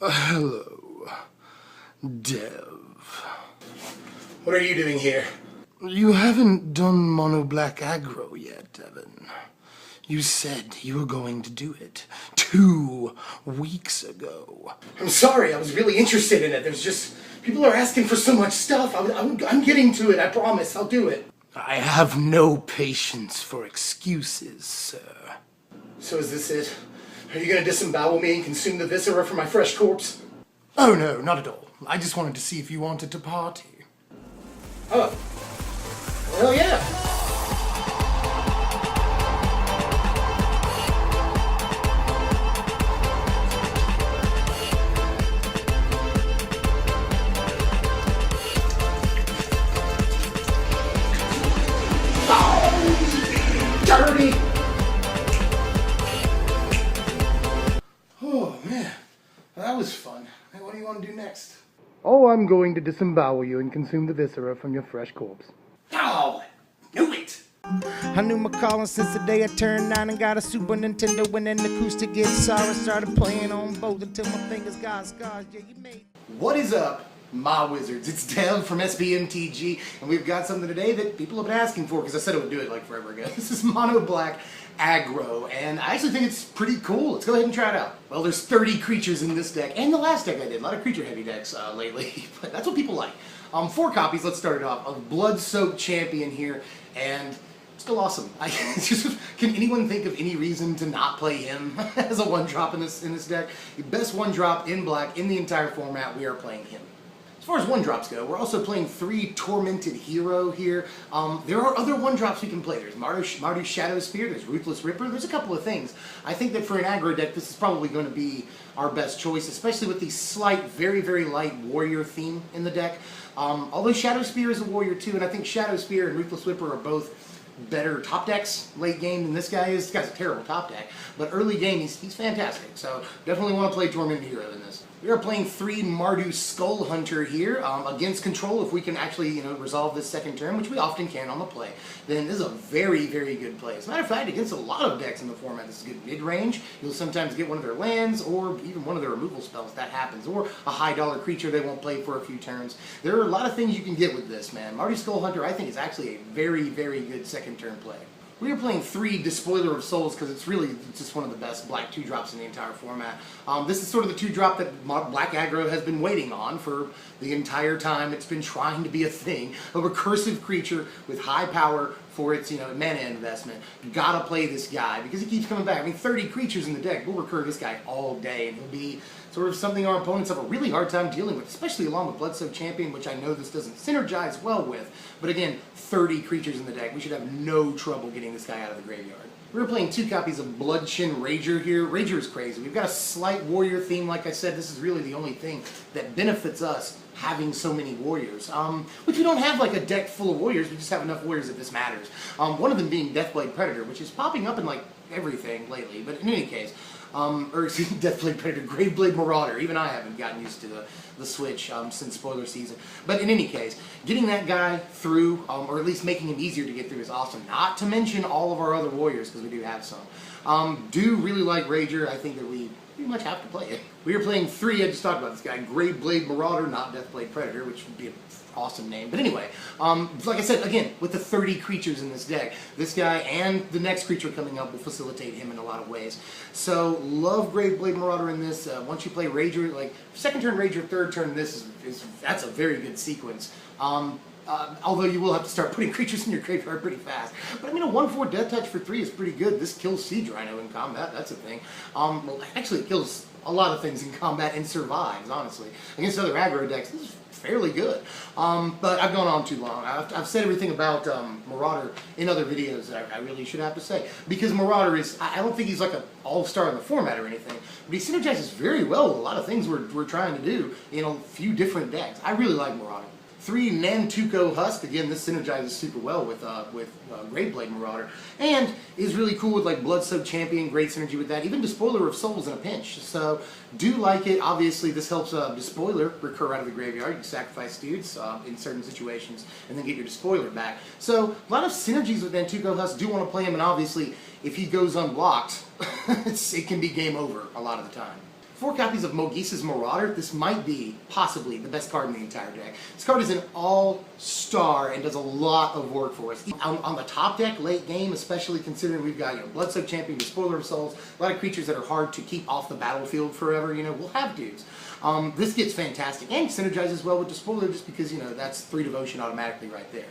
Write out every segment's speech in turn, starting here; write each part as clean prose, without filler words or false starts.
Hello, Dev. What are you doing here? You haven't done mono black aggro yet, Devin. You said you were going to do it 2 weeks ago. I'm sorry, I was really interested in it. There's just, people are asking for so much stuff. I'm getting to it, I promise. I'll do it. I have no patience for excuses, sir. So is this it? Are you gonna disembowel me and consume the viscera from my fresh corpse? Oh no, not at all. I just wanted to see if you wanted to party. Oh. Well, yeah. Oh, dirty! Oh, man. That was fun. Hey, what do you want to do next? Oh, I'm going to disembowel you and consume the viscera from your fresh corpse. Oh, knew it! I knew my calling since the day I turned 9 and got a Super Nintendo and an acoustic guitar. I started playing on both until my fingers got scars. Yeah, you made. What is up, my wizards? It's Dev from SBMTG, and we've got something today that people have been asking for because I said I would do it like forever ago. This is mono black aggro, and I actually think it's pretty cool. Let's go ahead and try it out. Well, there's 30 creatures in this deck, and the last deck I did. A lot of creature heavy decks lately, but that's what people like. 4 copies, let's start it off, of Blood-Soaked Champion here, and still awesome. Can anyone think of any reason to not play him as a 1-drop in this deck? The best 1-drop in black in the entire format, we are playing him. As far as 1-drops go, we're also playing 3 Tormented Hero here. There are other 1-drops we can play. There's Mardu Shadow Spear, there's Ruthless Ripper, there's a couple of things. I think that for an aggro deck, this is probably going to be our best choice, especially with the slight, very, very light warrior theme in the deck. Although Shadow Spear is a warrior too, and I think Shadow Spear and Ruthless Ripper are both better top decks late game than this guy is. This guy's a terrible top deck, but early game he's fantastic. So definitely want to play Tormented Hero in this. We are playing 3 Mardu Skull Hunter here against control. If we can actually resolve this second turn, which we often can on the play, then this is a very, very good play. As a matter of fact, against a lot of decks in the format, this is good mid-range. You'll sometimes get one of their lands or even one of their removal spells. That happens. Or a high-dollar creature they won't play for a few turns. There are a lot of things you can get with this, man. Mardu Skull Hunter, I think, is actually a very, very good second turn play. We are playing 3 Despoiler of Souls because it's really just one of the best black 2-drops in the entire format. This is sort of the 2-drop that black aggro has been waiting on for the entire time it's been trying to be a thing. A recursive creature with high power for its mana investment. You gotta play this guy because he keeps coming back. I mean, 30 creatures in the deck. We'll recur this guy all day, and he'll be sort of something our opponents have a really hard time dealing with, especially along with Blood-Soaked Champion, which I know this doesn't synergize well with. But again, 30 creatures in the deck. We should have no trouble getting this guy out of the graveyard. We're playing 2 copies of Bloodshin Rager here. Rager is crazy. We've got a slight warrior theme, like I said. This is really the only thing that benefits us having so many warriors. Which we don't have like a deck full of warriors, we just have enough warriors that this matters. One of them being Deathblade Predator, which is popping up in like everything lately, but in any case, Deathblade Predator, Graveblade Marauder. Even I haven't gotten used to the switch since spoiler season. But in any case, getting that guy through, or at least making him easier to get through, is awesome. Not to mention all of our other warriors, because we do have some. Do really like Rager. I think that we pretty much have to play it. We are playing 3, I just talked about this guy, Graveblade Marauder, not Deathblade Predator, which would be an awesome name. But anyway, like I said, again, with the 30 creatures in this deck, this guy and the next creature coming up will facilitate him in a lot of ways. So, love Graveblade Marauder in this. Once you play Rager, like, second turn Rager, third turn this, that's a very good sequence. Although you will have to start putting creatures in your graveyard pretty fast. But I mean, a 1/4 Death Touch for 3 is pretty good. This kills Siege Rhino in combat, that's a thing. Well, actually it kills a lot of things in combat and survives, honestly. Against other aggro decks, this is fairly good. But I've gone on too long. I've said everything about Marauder in other videos that I really should have to say. Because Marauder is, I don't think he's like an all-star in the format or anything, but he synergizes very well with a lot of things we're trying to do in a few different decks. I really like Marauder. 3 Nantuko Husk, again this synergizes super well with Graveblade Marauder, and is really cool with like Blood-Soaked Champion, great synergy with that, even Despoiler of Souls in a pinch, so do like it. Obviously this helps Despoiler recur out of the graveyard. You can sacrifice dudes in certain situations and then get your Despoiler back, so a lot of synergies with Nantuko Husk. Do want to play him, and obviously if he goes unblocked it can be game over a lot of the time. 4 copies of Mogisa's Marauder. This might be, possibly, the best card in the entire deck. This card is an all-star and does a lot of work for us. On the top deck, late game, especially considering we've got, Bloodsoaked Champion, Spoiler of Souls, a lot of creatures that are hard to keep off the battlefield forever, we'll have dudes. This gets fantastic and synergizes well with Despoiler just because, that's 3 devotion automatically right there.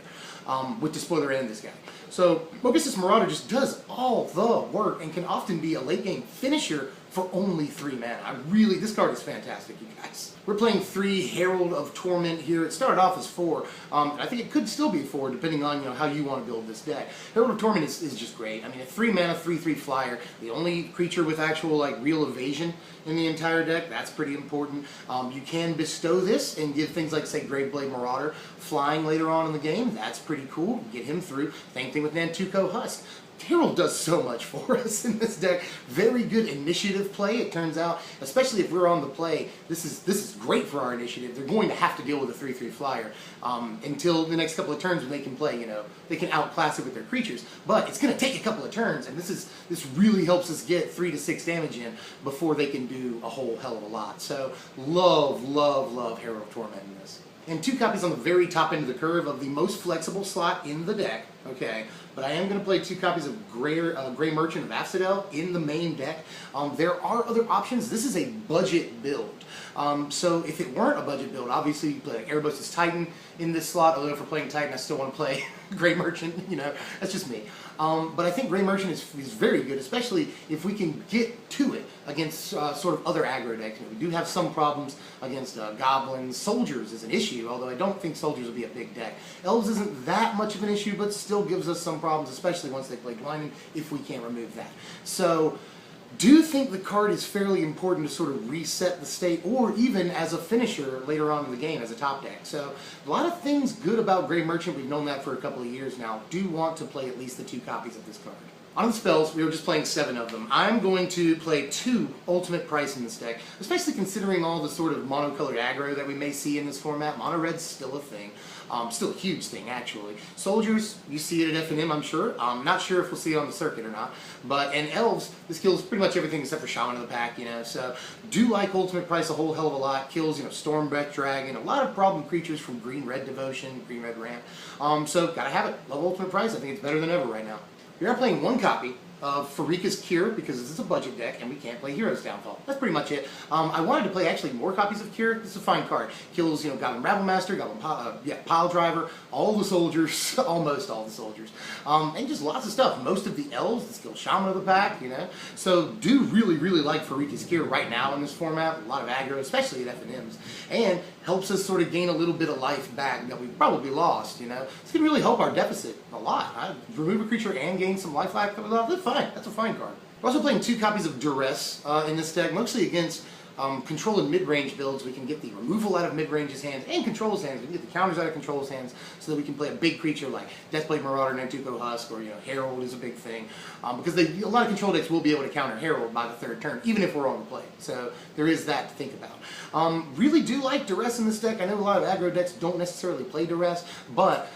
With Despoiler and this guy. So, Mogisa's Marauder just does all the work and can often be a late game finisher for only 3 mana. This card is fantastic, you guys. We're playing 3 Herald of Torment here. It started off as 4. I think it could still be 4 depending on how you want to build this deck. Herald of Torment is just great. I mean, a 3 mana, 3/3 flyer, the only creature with actual real evasion in the entire deck. That's pretty important. You can bestow this and give things like, say, Graveblade Marauder flying later on in the game. That's pretty cool. Get him through. Same thing with mtgo Husk. Herald does so much for us in this deck. Very good initiative play, it turns out. Especially if we're on the play, this is great for our initiative. They're going to have to deal with a 3/3 flyer until the next couple of turns when they can play, they can outclass it with their creatures. But it's going to take a couple of turns, and this really helps us get 3 to 6 damage in before they can do a whole hell of a lot. So love, love, love Herald of Torment in this. And 2 copies on the very top end of the curve of the most flexible slot in the deck, okay? But I am going to play 2 copies of Grey Merchant of Asphodel in the main deck. There are other options. This is a budget build. So if it weren't a budget build, obviously you play Erebos' Titan in this slot, although if we're playing Titan, I still want to play Grey Merchant, that's just me. But I think Grey Merchant is very good, especially if we can get to it against sort of other aggro decks. We do have some problems against Goblins. Soldiers is an issue, although I don't think Soldiers will be a big deck. Elves isn't that much of an issue, but still gives us some problems, especially once they play Blinding, if we can't remove that. So, do think the card is fairly important to sort of reset the state, or even as a finisher later on in the game as a top deck. So, a lot of things good about Grey Merchant. We've known that for a couple of years now. Do want to play at least the 2 copies of this card. On the spells, we were just playing 7 of them. I'm going to play 2 Ultimate Price in this deck, especially considering all the sort of monocolored aggro that we may see in this format. Mono red's still a thing. Still a huge thing, actually. Soldiers, you see it at F&M, I'm sure. I'm not sure if we'll see it on the circuit or not. And Elves, this kills pretty much everything except for Shaman of the Pack, So, do like Ultimate Price a whole hell of a lot. Kills, Stormbreath Dragon, a lot of problem creatures from Green-Red Devotion, Green-Red Ramp. So, gotta have it. Love Ultimate Price. I think it's better than ever right now. We are playing 1 copy of Farika's Cure because this is a budget deck and we can't play Hero's Downfall. That's pretty much it. I wanted to play actually more copies of Cure. This is a fine card. Kills, Goblin Rabblemaster, Goblin Pile Driver, all the soldiers, almost all the soldiers, and just lots of stuff. Most of the elves, this kills Shaman of the Pack, So do really, really like Farika's Cure right now in this format. A lot of aggro, especially at F&Ms, and helps us sort of gain a little bit of life back that we probably lost. This can really help our deficit a lot. Remove a creature and gain some life back that we lost. That's fine. That's a fine card. We're also playing 2 copies of Duress in this deck, mostly against control and mid-range builds. We can get the removal out of mid-range's hands and control's hands. We can get the counters out of control's hands so that we can play a big creature like Deathblade Marauder, mtgo Husk, or Herald is a big thing. Because a lot of control decks will be able to counter Herald by the 3rd turn, even if we're on the play. So there is that to think about. Really do like Duress in this deck. I know a lot of aggro decks don't necessarily play Duress, but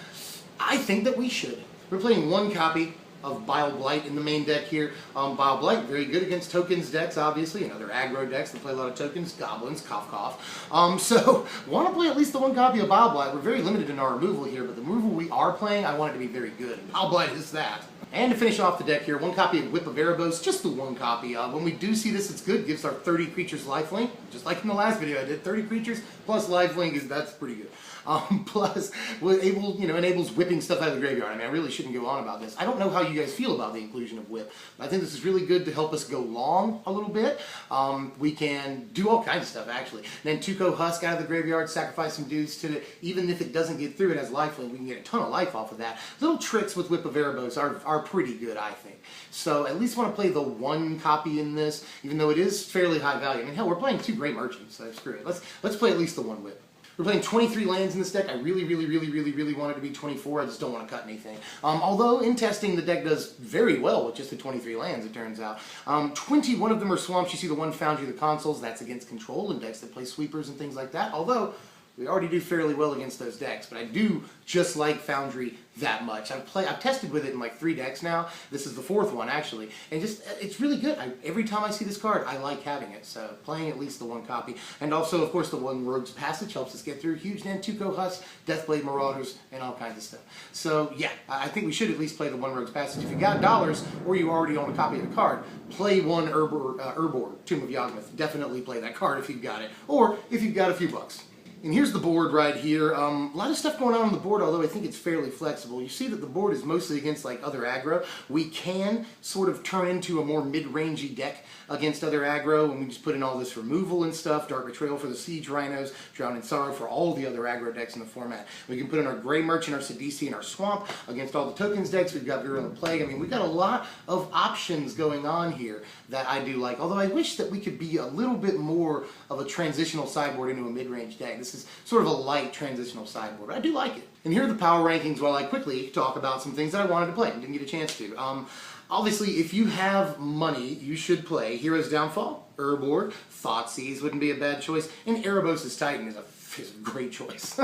I think that we should. We're playing 1 copy of Bile Blight in the main deck here. Bile Blight, very good against tokens decks, obviously. They're aggro decks that play a lot of tokens. Goblins, cough cough. So, want to play at least the 1 copy of Bile Blight. We're very limited in our removal here, but the removal we are playing, I want it to be very good. And Bile Blight is that. And to finish off the deck here, 1 copy of Whip of Erebos, just the 1 copy. When we do see this, it's good. Gives our 30 creatures lifelink, just like in the last video I did. 30 creatures plus lifelink, that's pretty good. Plus, enables whipping stuff out of the graveyard. I mean, I really shouldn't go on about this. I don't know how you guys feel about the inclusion of Whip, but I think this is really good to help us go long a little bit. We can do all kinds of stuff, actually. Then mtgo Husk out of the graveyard, sacrifice some dudes to it. Even if it doesn't get through, it has lifelink. We can get a ton of life off of that. Little tricks with Whip of Erebos are pretty good, I think. So at least want to play the 1 copy in this, even though it is fairly high value. I mean, hell, we're playing 2 Grey Merchants, so screw it. Let's play at least the 1 Whip. We're playing 23 lands in this deck. I really want it to be 24. I just don't want to cut anything. Although, in testing, the deck does very well with just the 23 lands, it turns out. 21 of them are swamps. You see the 1 Foundry of the Consoles. That's against control and decks that play sweepers and things like that. Although, We already do fairly well against those decks, but I do just like Foundry that much. I've tested with it in like 3 decks now. This is the 4th one actually, and just it's really good. Every time I see this card, I like having it. So playing at least the 1 copy, and also of course the 1 Rogue's Passage helps us get through huge mtgo Husk, Deathblade Marauders, and all kinds of stuff. So yeah, I think we should at least play the 1 Rogue's Passage. If you got dollars or you already own a copy of the card, play 1 Urbor, Tomb of Yawgmoth. Definitely play that card if you've got it, or if you've got a few bucks. And here's the board right here. A lot of stuff going on the board, although I think it's fairly flexible. You see that the board is mostly against like other aggro. We can sort of turn into a more mid-rangey deck against other aggro, and we just put in all this removal and stuff, Dark Betrayal for the Siege Rhinos, Drown in Sorrow for all the other aggro decks in the format. We can put in our Grey Merchant, our Sidisi, and our Swamp against all the tokens decks. We've got Virulent Plague. I mean, we've got a lot of options going on here that I do like, although I wish that we could be a little bit more of a transitional sideboard into a mid-range deck. This is sort of a light transitional sideboard, but I do like it. And here are the power rankings while I quickly talk about some things that I wanted to play and didn't get a chance to. Obviously, if you have money, you should play Hero's Downfall, Urbor, Thoughtseize wouldn't be a bad choice, and Erebos' Titan is a great choice.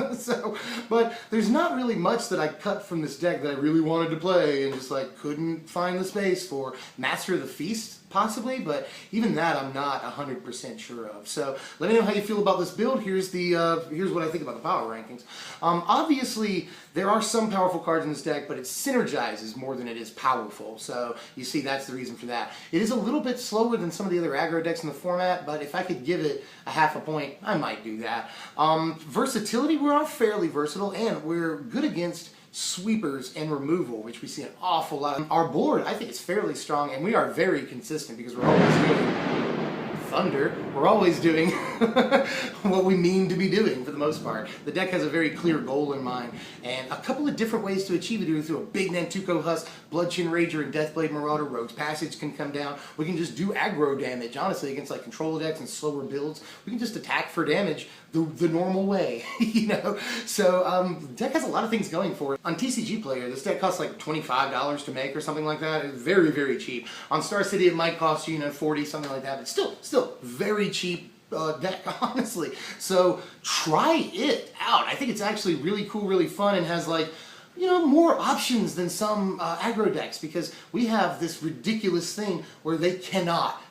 But there's not really much that I cut from this deck that I really wanted to play and just like couldn't find the space for. Master of the Feast, possibly, but even that I'm not 100% sure of. So let me know how you feel about this build. Here's what I think about the power rankings. Obviously, there are some powerful cards in this deck, but it synergizes more than it is powerful. So you see, that's the reason for that. It is a little bit slower than some of the other aggro decks in the format, but if I could give it a half a point, I might do that. Versatility, we are fairly versatile, and we're good against sweepers and removal, which we see an awful lot. Our board, I think, is fairly strong, and we are very consistent because we're always doing Thunder. We're always doing what we mean to be doing for the most part. The deck has a very clear goal in mind, and a couple of different ways to achieve it. Either through a big mtgo Husk, Bloodchin Rager, and Deathblade Marauder. Rogue's Passage can come down. We can just do aggro damage, honestly, against like control decks and slower builds. We can just attack for damage the normal way, you know? So the deck has a lot of things going for it. On TCG Player, this deck costs like $25 to make or something like that. It's very, very cheap. On Star City, it might cost you, you know, 40, something like that, but still very cheap deck, honestly. So try it out. I think it's actually really cool, really fun, and has like, you know, more options than some aggro decks, because we have this ridiculous thing where they cannot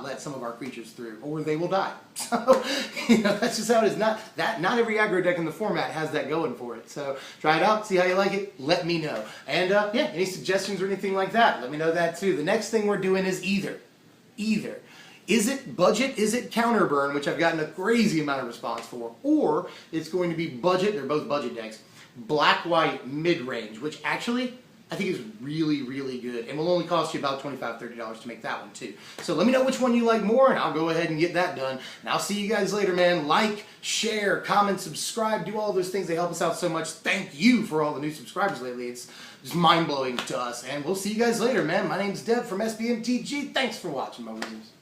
let some of our creatures through, or they will die. So, you know, that's just how it is. Not every aggro deck in the format has that going for it. So try it out, see how you like it, let me know. And yeah, any suggestions or anything like that, let me know that too. The next thing we're doing is either. Is it budget, is it counterburn, which I've gotten a crazy amount of response for, or it's going to be budget, they're both budget decks, black-white mid-range, which actually I think is really, really good, and will only cost you about $25, $30 to make that one too. So let me know which one you like more, and I'll go ahead and get that done. And I'll see you guys later, man. Like, share, comment, subscribe, do all those things. They help us out so much. Thank you for all the new subscribers lately. It's just mind-blowing to us, and we'll see you guys later, man. My name's Deb from SBMTG. Thanks for watching, my wizards.